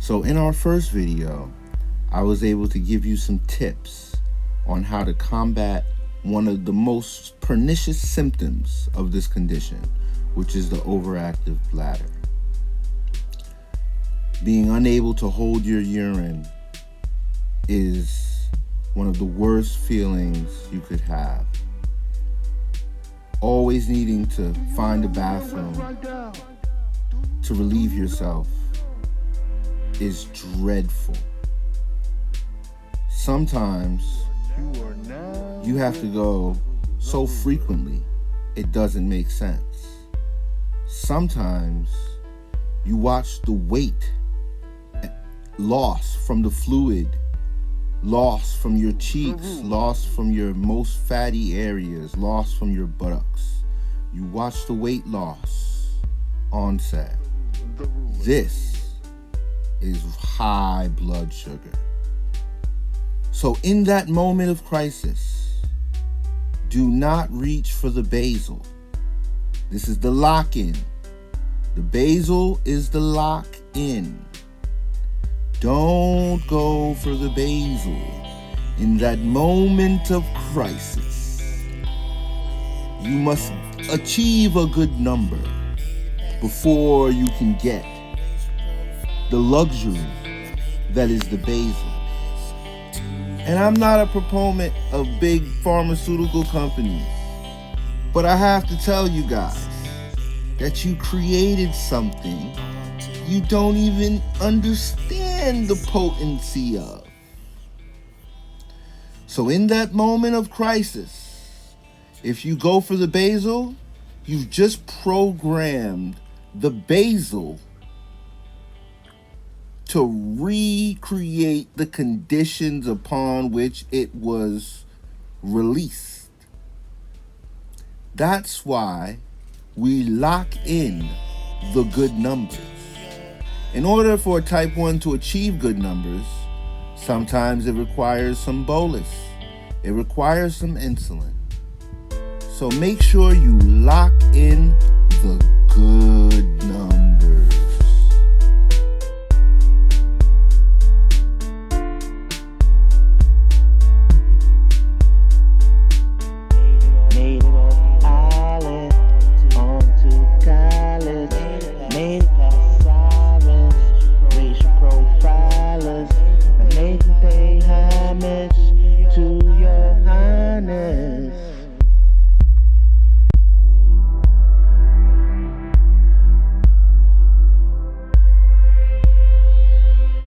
So in our first video, I was able to give you some tips on how to combat one of the most pernicious symptoms of this condition, which is the overactive bladder. Being unable to hold your urine is one of the worst feelings you could have. Always needing to find a bathroom to relieve yourself is dreadful. Sometimes you have to go so frequently it doesn't make sense. Sometimes you watch the weight loss from the fluid, loss from your cheeks, loss from your most fatty areas, loss from your buttocks. You watch the weight loss onset. This is high blood sugar. So in that moment of crisis, do not reach for the basal. This is the lock-in. The basal is the lock-in. Don't go for the basal in that moment of crisis. You must achieve a good number before you can get the luxury that is the basal. And I'm not a proponent of big pharmaceutical companies, but I have to tell you guys that you created something you don't even understand the potency of. So in that moment of crisis, if you go for the basal, you've just programmed the basal to recreate the conditions upon which it was released. That's why we lock in the good numbers. In order for type 1 to achieve good numbers, sometimes it requires some bolus. It requires some insulin. So make sure you lock in the good